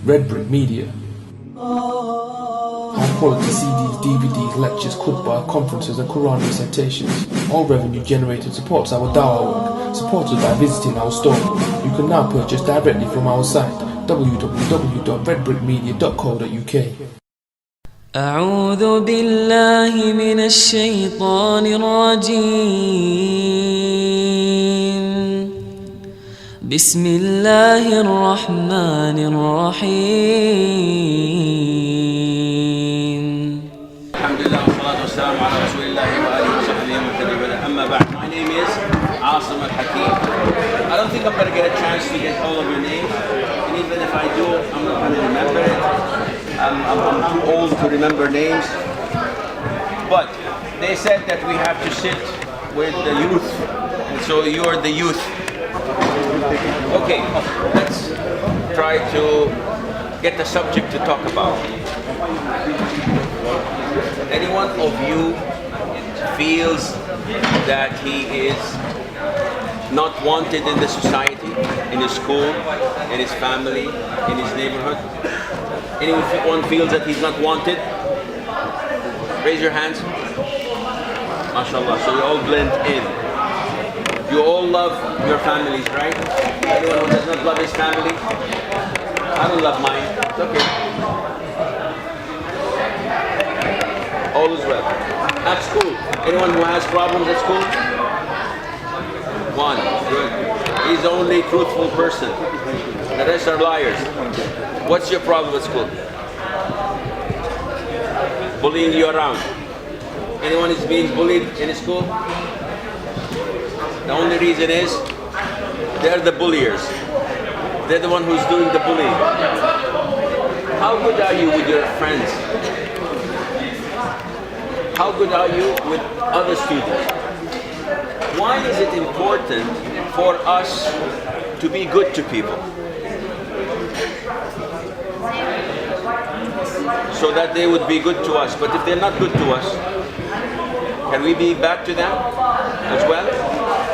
Red Brick Media. High quality CDs, DVDs, lectures, khutbah, conferences and Quran recitations. All revenue generated supports our dawah work, supported by visiting our store. You can now purchase directly from our site www.redbrickmedia.co.uk. أعوذ بالله من الشيطان الرجيم. بسم الله الرحمن الرحيم. الحمد لله والصلاة والسلام على رسول الله وآله وصحبه ومن تبعهم. أما بعد, my name is Asim al-Hakim. I don't think I'm going to get a chance to get all of your names, and even if I do, I'm not going to remember it. I'm too old to remember names, but they said that we have to sit with the youth, and so you're the youth. Okay, let's try to get the subject to talk about. Anyone of you feels that he is not wanted in the society, in his school, in his family, in his neighborhood? Anyone feels that he's not wanted? Raise your hands. MashaAllah, so we all blend in. You all love your families, right? Anyone who does not love his family? I don't love mine. It's okay. All is well. At school, anyone who has problems at school? One, good. He's the only truthful person. The rest are liars. What's your problem at school? Bullying you around. Anyone is being bullied in school? The only reason is they're the bulliers. They're the one who's doing the bullying. How good are you with your friends? How good are you with other students? Why is it important for us to be good to people? So that they would be good to us. But if they're not good to us, can we be bad to them as well?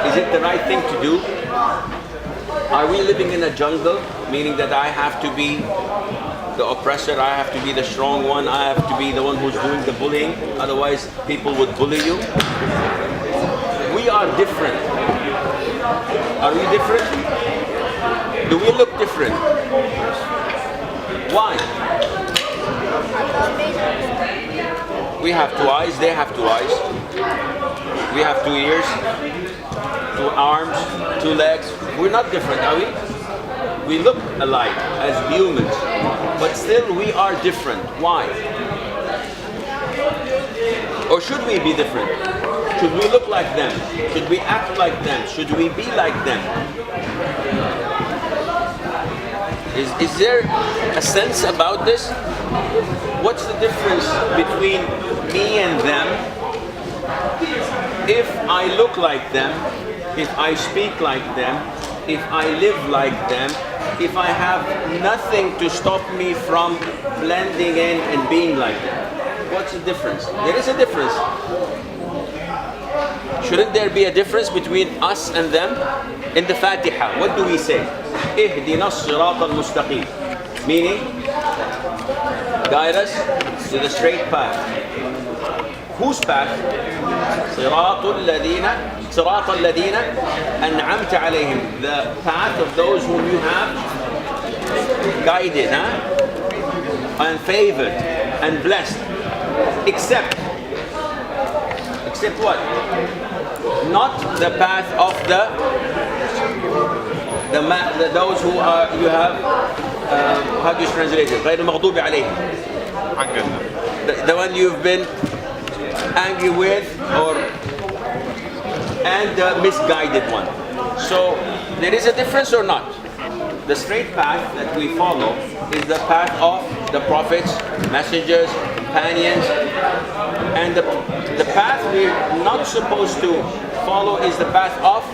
Is it the right thing to do? Are we living in a jungle, meaning that I have to be the oppressor, I have to be the strong one, I have to be the one who's doing the bullying, otherwise people would bully you? We are different. Are we different? Do we look different? Why? We have two eyes, they have two eyes. We have 2 ears, 2 arms, 2 legs. We're not different, are we? We look alike as humans, but still we are different. Why? Or should we be different? Should we look like them? Should we act like them? Should we be like them? Is there a sense about this? What's the difference between me and them? If I look like them, if I speak like them, if I live like them, if I have nothing to stop me from blending in and being like them, what's the difference? There is a difference. Shouldn't there be a difference between us and them? In the Fatiha, what do we say? اهدنا الصراط المستقيم, meaning guide us to the straight path. Whose path? صراط الذين أنعمت عليهم, the path of those whom you have guided, and favored and blessed. Except what? Not the path of those who are, you have, how do you translate it? غير المغضوب عليهم. The one you've been angry with, and the misguided one. So there is a difference or not? The straight path that we follow is the path of the prophets, messengers, companions, and the path we're not supposed to follow is the path of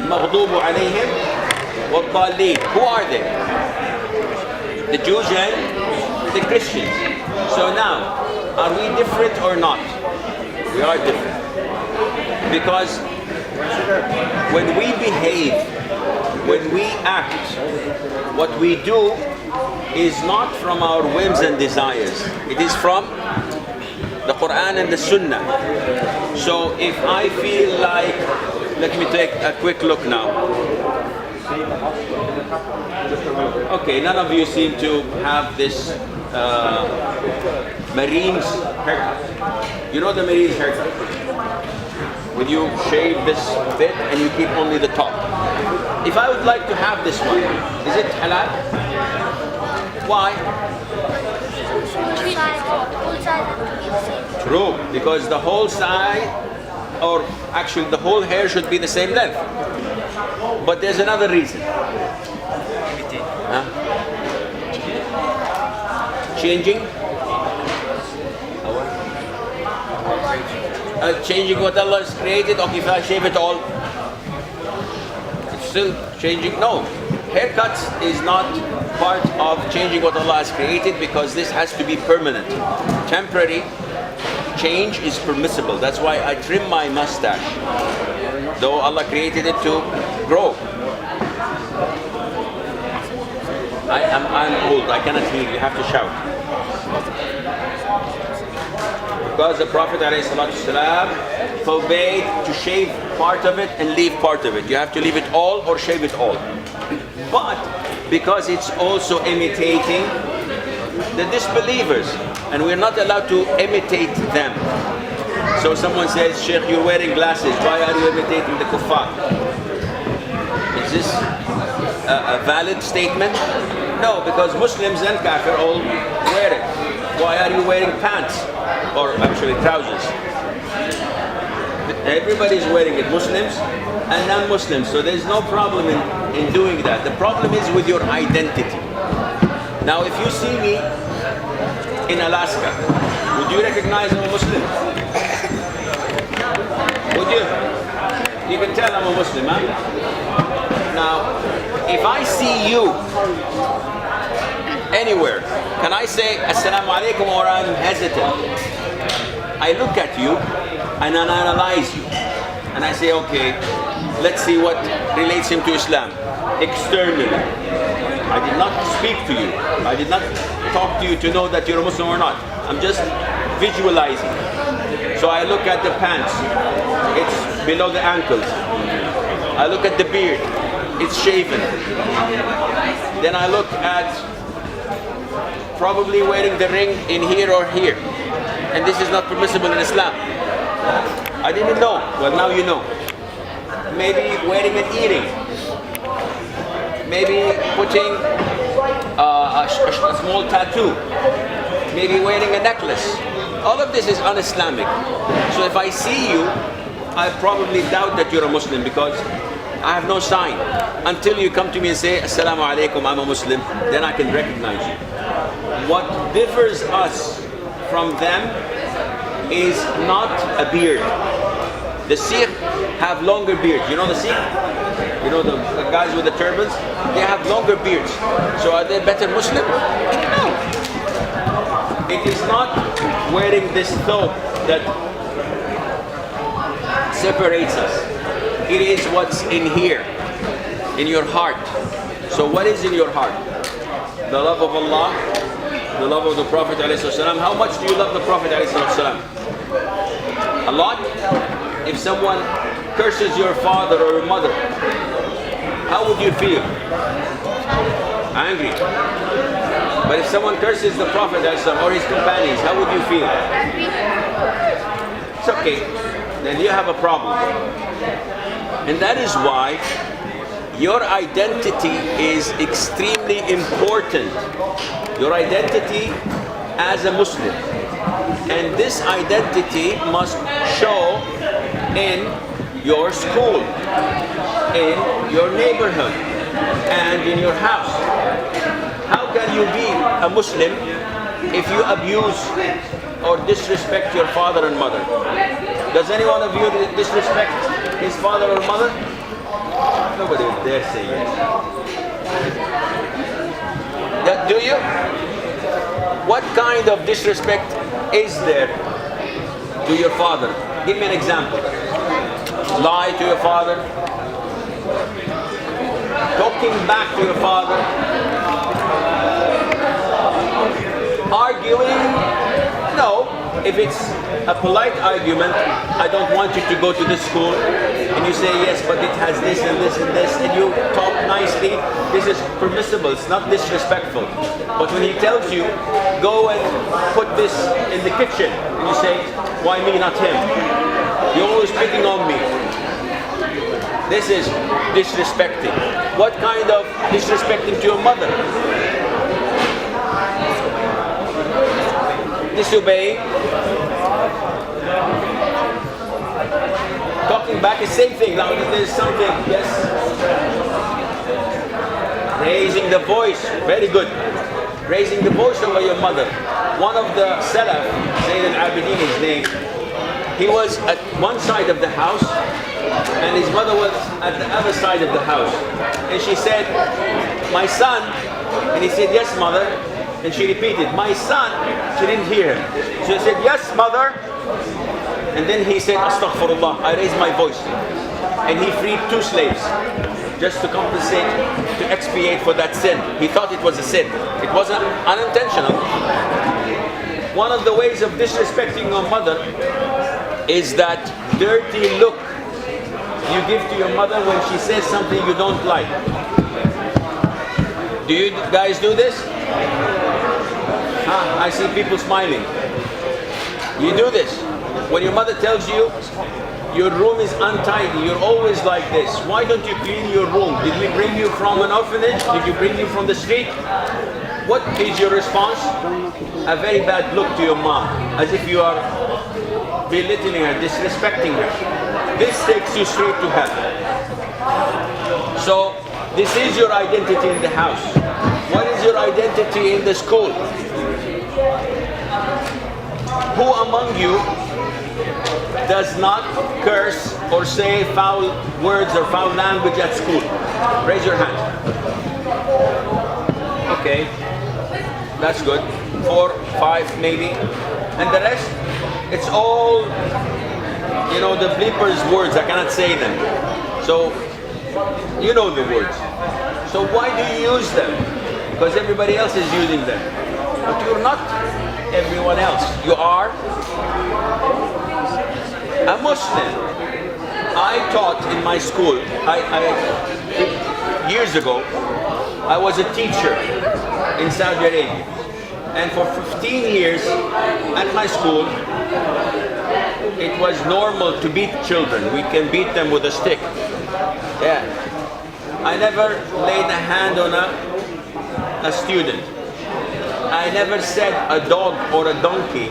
مغضوب عليهم والضالين. Who are they? The Jews and the Christians. So now, are we different or not? We are different. Because when we behave when we act, what we do is not from our whims and desires. It is from the Quran and the Sunnah. So if I feel like, let me take a quick look now. Okay, none of you seem to have this Marine's haircut. You know the Marine's haircut? When you shave this bit and you keep only the top. If I would like to have this one, is it halal? Why? True, because the whole side, or actually the whole hair should be the same length. But there's another reason. Huh? Changing? Changing what Allah has created, or if I shave it all, it's still changing? No. Haircuts is not part of changing what Allah has created, because this has to be permanent. Temporary change is permissible. That's why I trim my mustache, though Allah created it to grow. I'm old, I cannot hear you, have to shout. Because the Prophet ﷺ forbade to shave part of it and leave part of it. You have to leave it all or shave it all. But because it's also imitating the disbelievers, and we're not allowed to imitate them. So someone says, Sheikh, you're wearing glasses, why are you imitating the kuffar? Is this a valid statement? No, because Muslims and kafir all wear it. Why are you wearing pants? Or actually trousers? Everybody's wearing it, Muslims and non-Muslims, so there's no problem in doing that. The problem is with your identity. Now if you see me in Alaska, would you recognize I'm a Muslim? Would you? You can tell I'm a Muslim, huh? Now, if I see you anywhere, can I say Assalamu alaikum, or I'm hesitant? I look at you and I analyze you, and I say, okay, let's see what relates him to Islam externally. I did not speak to you. I did not talk to you to know that you're a Muslim or not. I'm just visualizing. So I look at the pants, it's below the ankles. I look at the beard, it's shaven. Then I look at probably wearing the ring in here or here. And this is not permissible in Islam. I didn't know. Well, now you know. Maybe wearing an earring. Maybe putting a small tattoo. Maybe wearing a necklace. All of this is un-Islamic. So if I see you, I probably doubt that you're a Muslim, because I have no sign. Until you come to me and say, Assalamu alaikum, I'm a Muslim, then I can recognize you. What differs us from them is not a beard. The Sikh have longer beards. You know the Sikh? You know the guys with the turbans? They have longer beards. So are they better Muslim? No. It is not wearing this thobe that separates us. It is what's in here, in your heart. So what is in your heart? The love of Allah, the love of the Prophet ﷺ. How much do you love the Prophet ﷺ? A lot? If someone curses your father or your mother, how would you feel? Angry. But if someone curses the Prophet ﷺ or his companions, how would you feel? It's okay. Then you have a problem. And that is why your identity is extremely important. Your identity as a Muslim. And this identity must show in your school, in your neighborhood, and in your house. How can you be a Muslim if you abuse or disrespect your father and mother? Does any one of you disrespect his father or mother? Nobody would dare say it. Do you? What kind of disrespect is there to your father? Give me an example. Lie to your father. talking back to your father, arguing. No, if it's a polite argument, I don't want you to go to this school, and you say yes, but it has this and this and this, and you talk nicely, this is permissible, it's not disrespectful. But when he tells you, go and put this in the kitchen, and you say, why me, not him? You're always picking on me. This is disrespecting. What kind of disrespecting to your mother? Disobeying. Talking back is same thing. Now there's something, yes. Raising the voice, very good. Raising the voice over your mother. One of the Salaf, Zayd al-Abidin his name, he was at one side of the house and his mother was at the other side of the house. And she said, my son, and he said, yes mother. And she repeated, my son. She didn't hear him. She said, yes mother. And then he said, astaghfirullah, I raised my voice. And he freed 2 slaves just to compensate, to expiate for that sin. He thought it was a sin. It wasn't unintentional. One of the ways of disrespecting your mother is that dirty look you give to your mother when she says something you don't like. Do you guys do this? I see people smiling. You do this. When your mother tells you, your room is untidy, you're always like this, why don't you clean your room? Did we bring you from an orphanage? Did you bring you from the street? What is your response? A very bad look to your mom, as if you are belittling her, disrespecting her. This takes you straight to hell. So, this is your identity in the house. What is your identity in the school? Who among you does not curse or say foul words or foul language at school? Raise your hand. Okay, that's good. 4, 5 maybe. And the rest, it's all, you know, the bleepers words, I cannot say them. So, you know the words. So why do you use them? Because everybody else is using them. But you're not everyone else. You are a Muslim. I taught in my school, years ago, I was a teacher in Saudi Arabia. And for 15 years at my school, it was normal to beat children. We can beat them with a stick. Yeah. I never laid a hand on a student. I never said a dog or a donkey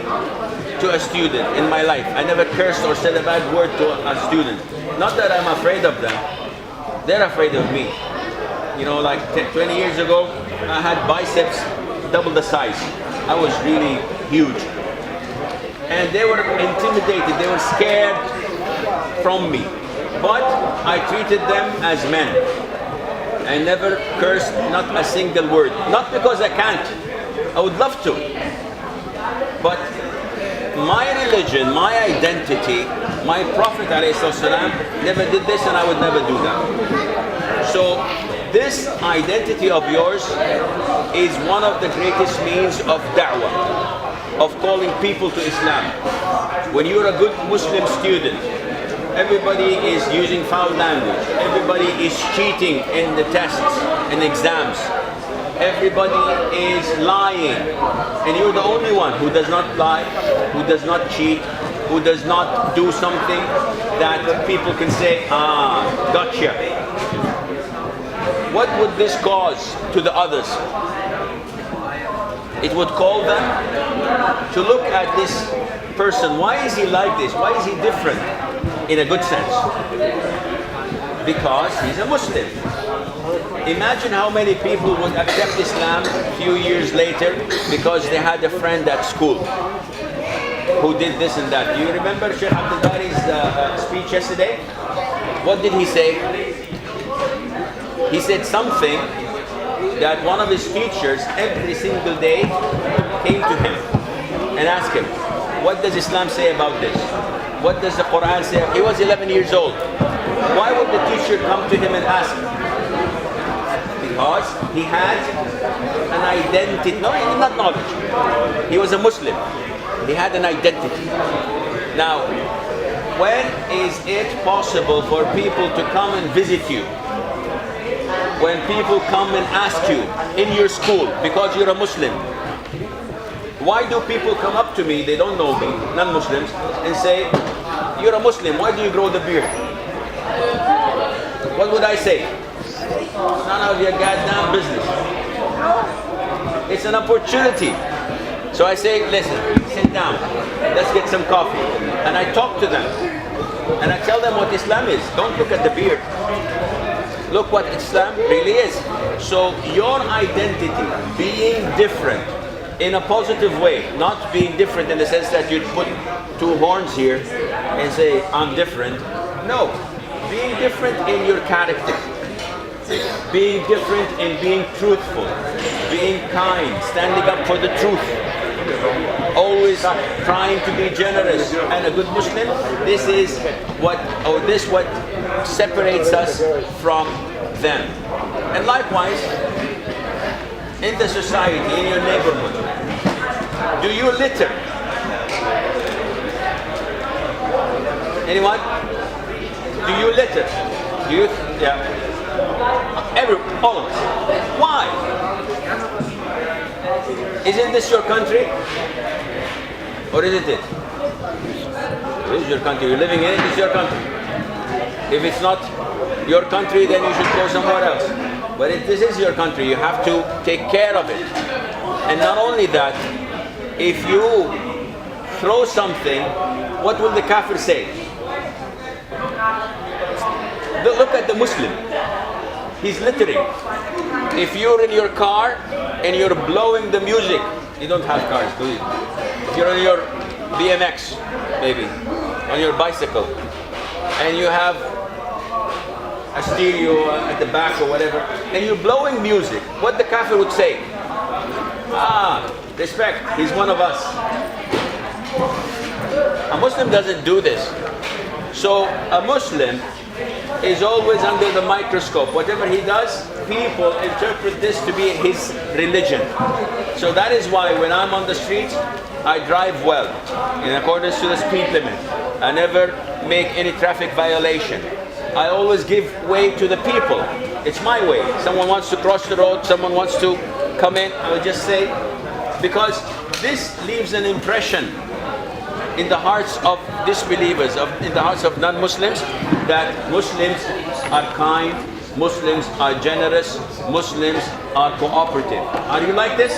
to a student in my life. I never cursed or said a bad word to a student. Not that I'm afraid of them. They're afraid of me. You know, like 20 years ago, I had biceps double the size. I was really huge. And they were intimidated, they were scared from me. But I treated them as men. I never cursed, not a single word. Not because I can't. I would love to. But my religion, my identity, my Prophet ﷺ never did this, and I would never do that. So this identity of yours is one of the greatest means of da'wah, of calling people to Islam. When you're a good Muslim student, everybody is using foul language, everybody is cheating in the tests and exams, everybody is lying, and you're the only one who does not lie, who does not cheat, who does not do something that people can say, ah, gotcha. What would this cause to the others? It would call them to look at this person. Why is he like this? Why is he different? In a good sense. Because he's a Muslim. Imagine how many people would accept Islam a few years later because they had a friend at school who did this and that. Do you remember Sheikh Abdul Bari's speech yesterday? What did he say? He said something that one of his teachers every single day came to him and asked him, what does Islam say about this? What does the Quran say? He was 11 years old. Why would the teacher come to him and ask? Because he had an identity, no, not knowledge. He was a Muslim. He had an identity. Now, when is it possible for people to come and visit you? When people come and ask you in your school, because you're a Muslim, why do people come up to me, they don't know me, non-Muslims, and say, you're a Muslim, why do you grow the beard? What would I say? None of your goddamn business. It's an opportunity. So I say, listen, sit down, let's get some coffee. And I talk to them. And I tell them what Islam is. Don't look at the beard. Look what Islam really is. So your identity, being different in a positive way, not being different in the sense that you put two horns here and say, I'm different. No, being different in your character, being different in being truthful, being kind, standing up for the truth, always trying to be generous and a good Muslim. This is what separates us from them. And likewise, in the society, in your neighborhood, do you litter? Anyone? Do you litter? Do you? Yeah. All of us. Why? Isn't this your country? Or isn't it? It is your country. You're living in it, it's your country. If it's not your country, then you should go somewhere else. But if this is your country, you have to take care of it. And not only that, if you throw something, what will the kafir say? Look at the Muslim. He's littering. If you're in your car and you're blowing the music, you don't have cars, do you? If you're on your BMX, maybe, on your bicycle, and you have a stereo at the back or whatever, and you're blowing music, what the kafir would say? Ah, respect, he's one of us. A Muslim doesn't do this. So a Muslim is always under the microscope. Whatever he does, people interpret this to be his religion. So that is why when I'm on the streets, I drive well, in accordance to the speed limit. I never make any traffic violation. I always give way to the people. It's my way. Someone wants to cross the road, someone wants to come in, I will just say, because this leaves an impression in the hearts of disbelievers, in the hearts of non-Muslims, that Muslims are kind, Muslims are generous, Muslims are cooperative. Are you like this?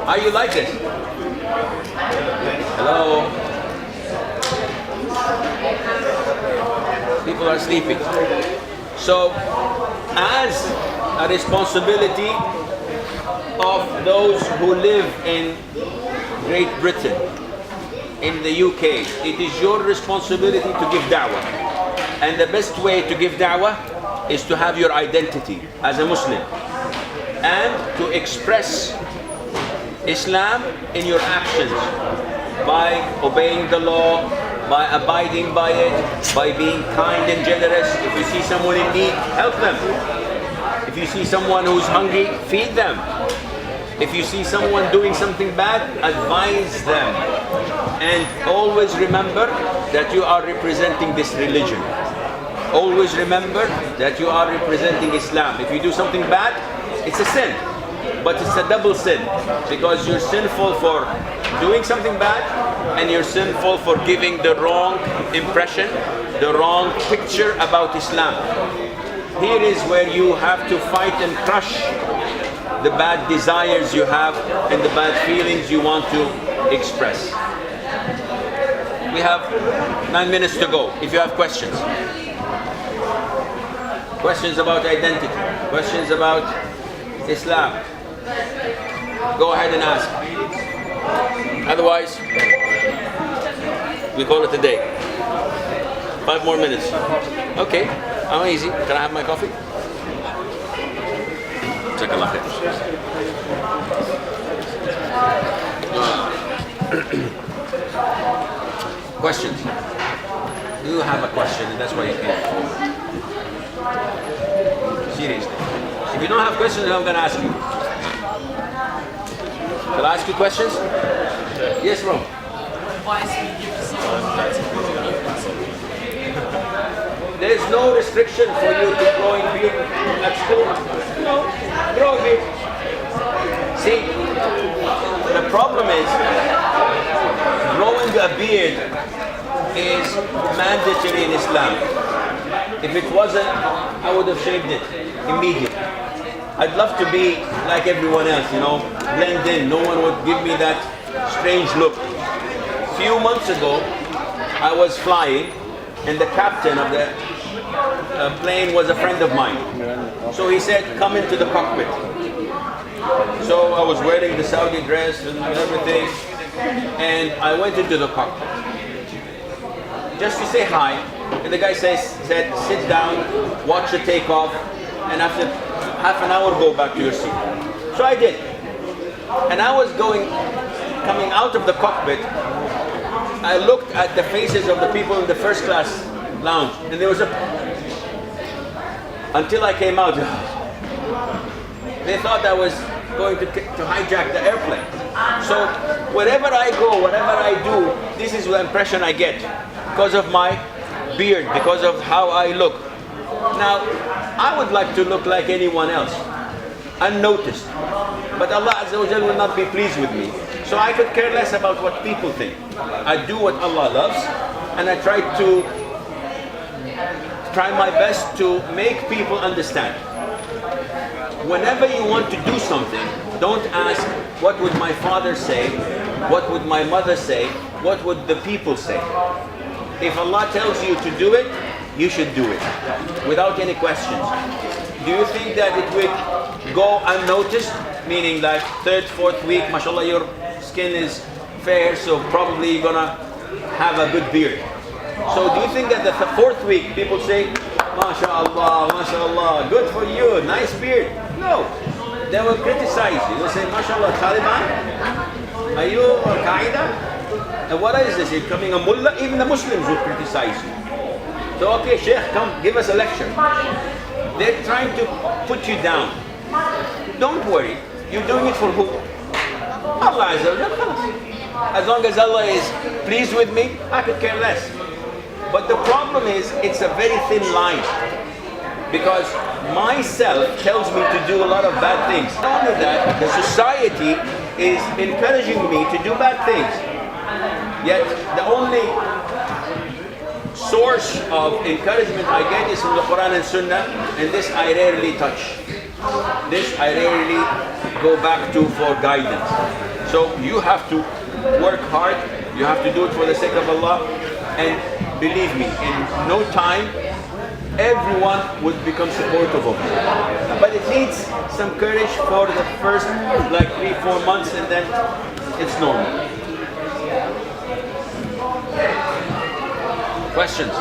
Are you like this? Hello? People are sleeping. So, as a responsibility of those who live in Great Britain, in the UK, it is your responsibility to give da'wah. And the best way to give da'wah is to have your identity as a Muslim and to express Islam in your actions by obeying the law, by abiding by it, by being kind and generous. If you see someone in need, help them. If you see someone who's hungry, feed them. If you see someone doing something bad, advise them. And always remember that you are representing this religion. Always remember that you are representing Islam. If you do something bad, it's a sin. But it's a double sin, because you're sinful for doing something bad and you're sinful for giving the wrong impression, the wrong picture about Islam. Here is where you have to fight and crush the bad desires you have and the bad feelings you want to express. We have 9 minutes to go. If you have questions. Questions about identity, questions about Islam, go ahead and ask. Otherwise, we call it a day. 5 more minutes. Okay, I'm easy. Can I have my coffee? Jazakallah khair. Questions? Do you have a question? And that's why you came. Seriously. If you don't have questions, then I'm going to ask you. Shall I ask you questions? Yes, bro. There's no restriction for you to grow in beard at school. No, grow a beard. See, the problem is growing a beard is mandatory in Islam. If it wasn't, I would have shaved it immediately. I'd love to be like everyone else, blend in. No one would give me that strange look. A few months ago, I was flying, and the captain of the plane was a friend of mine. So he said, come into the cockpit. So I was wearing the Saudi dress and everything, and I went into the cockpit just to say hi. And the guy said, sit down, watch the takeoff, and after half an hour go back to your seat. So I did. And I was coming out of the cockpit, I looked at the faces of the people in the first class lounge, and there was until I came out, they thought I was going to hijack the airplane. So wherever I go, whatever I do, this is the impression I get because of my beard, because of how I look. Now, I would like to look like anyone else, unnoticed. But Allah Azza wa Jalla will not be pleased with me. So I could care less about what people think. I do what Allah loves, and I try my best to make people understand. Whenever you want to do something, don't ask, what would my father say? What would my mother say? What would the people say? If Allah tells you to do it, you should do it, without any questions. Do you think that it will go unnoticed? Meaning like third, fourth week, mashallah, your skin is fair, so probably you're gonna have a good beard. So do you think that the fourth week, people say, MashaAllah, MashaAllah, good for you, nice beard? No, they will criticize you. They'll say, MashaAllah, Taliban? Are you Al-Qaeda? And what is this? You're becoming a mullah? Even the Muslims will criticize you. So okay, Sheikh, come, give us a lecture. They're trying to put you down. Don't worry, you're doing it for who? Allah Azza wa Jalla. As long as Allah is pleased with me, I could care less. But the problem is, it's a very thin line. Because myself tells me to do a lot of bad things. Not only that, the society is encouraging me to do bad things. Yet the only source of encouragement I get is from the Quran and Sunnah, and this I rarely touch. This I rarely go back to for guidance. So you have to work hard, you have to do it for the sake of Allah, and believe me, in no time, everyone would become supportive of you. But it needs some courage for the first 3-4 months, and then it's normal. Questions?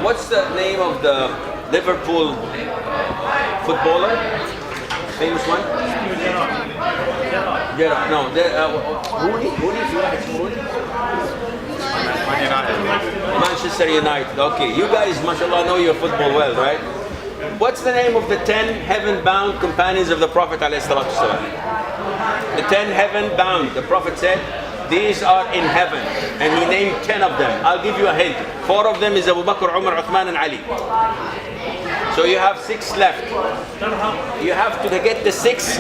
What's the name of the Liverpool footballer? Famous one? Gerrard. No, Rooney? Manchester United. Okay, you guys, mashallah, know your football well, right? What's the name of the 10 heaven-bound companions of the Prophet ﷺ? The 10 heaven-bound. The Prophet said, these are in heaven. And he named 10 of them. I'll give you a hint. 4 of them is Abu Bakr, Umar, Uthman, and Ali. So you have 6 left. You have to get the 6.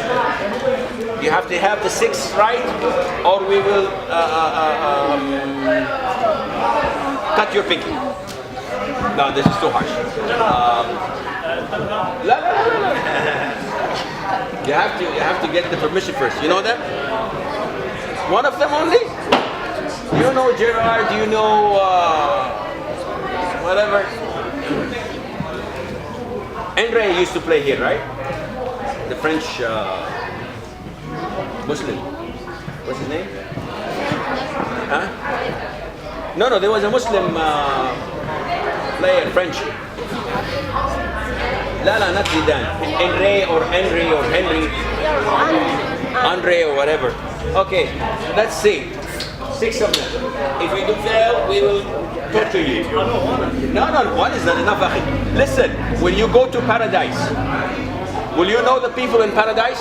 You have to have the 6 right, or we will cut your pinky. No, this is too harsh. You have to get the permission first. You know that? One of them only? You know Gerard, you know whatever. Andre used to play here, right? The French Muslim. What's his name? Huh? No, there was a Muslim player, French. لا لا, not Zidane. Henry or Henry or Henry. Andre or whatever. Okay, let's see. 6 of them. If we do fail, we will torture you. No, one is not enough. Listen, when you go to paradise, will you know the people in paradise?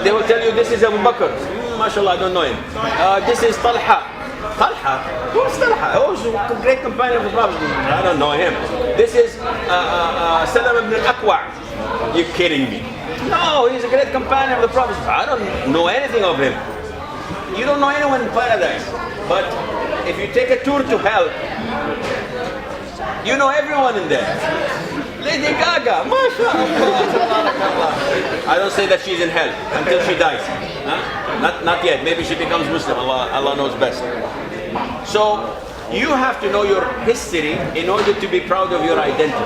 They will tell you this is Abu Bakr. MashaAllah, I don't know him. This is Talha. Talha? Who's Talha? Oh, he's a great companion of the Prophet. I don't know him. This is Salam ibn al-Aqwa. You're kidding me. No, he's a great companion of the Prophet. I don't know anything of him. You don't know anyone in paradise. But if you take a tour to hell, you know everyone in there. Lady Gaga, mashallah. I don't say that she's in hell until she dies. Huh? Not yet. Maybe she becomes Muslim. Allah knows best. So you have to know your history in order to be proud of your identity.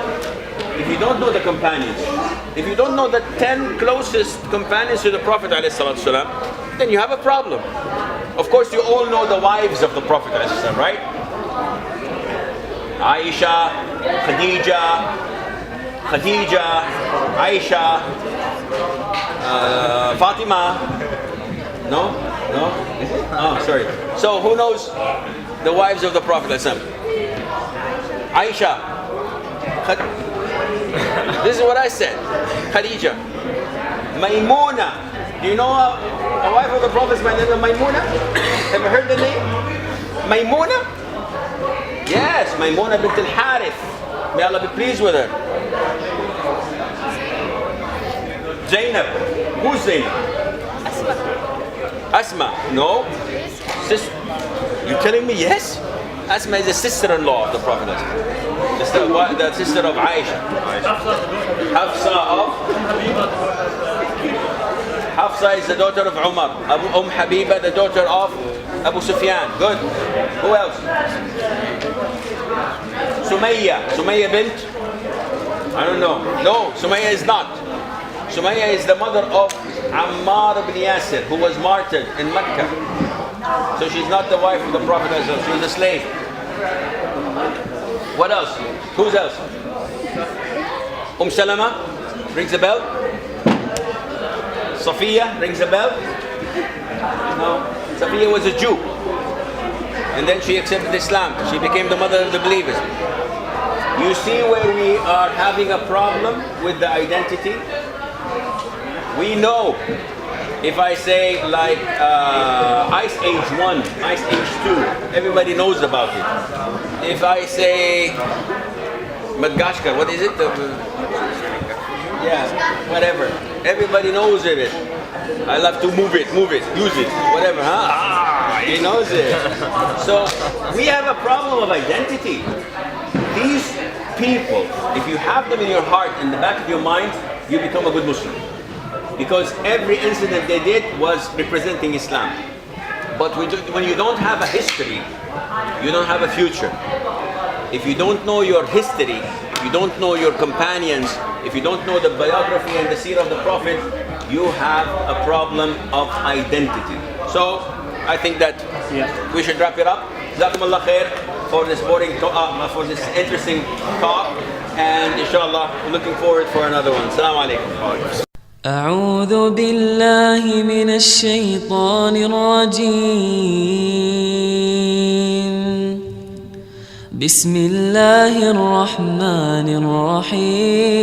If you don't know the companions, if you don't know the 10 closest companions to the Prophet ﷺ, then you have a problem. Of course, you all know the wives of the Prophet ﷺ, right? Aisha, Khadija, Aisha, Fatima. No? Oh, sorry. So who knows the wives of the Prophet ﷺ? Aisha. This is what I said. Khadija. Maimuna. Do you know a wife of the Prophet by the name of Maimuna? Have you heard the name? Maimuna? Yes, Maimuna bint al-Harith. May Allah be pleased with her. Zainab. Who's Zainab? Asma. No. You're telling me yes? Asma is a sister-in-law of the Prophet. The sister of Aisha. Hafsa is the daughter of Umar. Habiba, the daughter of Abu Sufyan. Good. Who else? Sumayya bint? I don't know. No, Sumayya is not. Sumayya is the mother of Ammar ibn Yasir, who was martyred in Mecca. So she's not the wife of the Prophet. She was a slave. What else? Who's else? Salama? Rings a bell? Safiya? Rings a bell? No. Safiya was a Jew. And then she accepted Islam. She became the mother of the believers. You see where we are having a problem with the identity? We know. If I say like Ice Age 1, Ice Age 2, everybody knows about it. If I say Madagascar, what is it? Yeah, whatever. Everybody knows of it. I love to move it, use it, whatever, huh? He knows it. So we have a problem of identity. These people, if you have them in your heart, in the back of your mind, you become a good Muslim. Because every incident they did was representing Islam. But when you don't have a history, you don't have a future. If you don't know your history, if you don't know your companions, if you don't know the biography and the seerah of the Prophet, you have a problem of identity. So I think that we should wrap it up. Jazakumullah khair for this for this interesting talk, and inshallah looking forward for another one. Assalamu alaikum. أعوذ بالله من الشيطان الرجيم بسم الله الرحمن الرحيم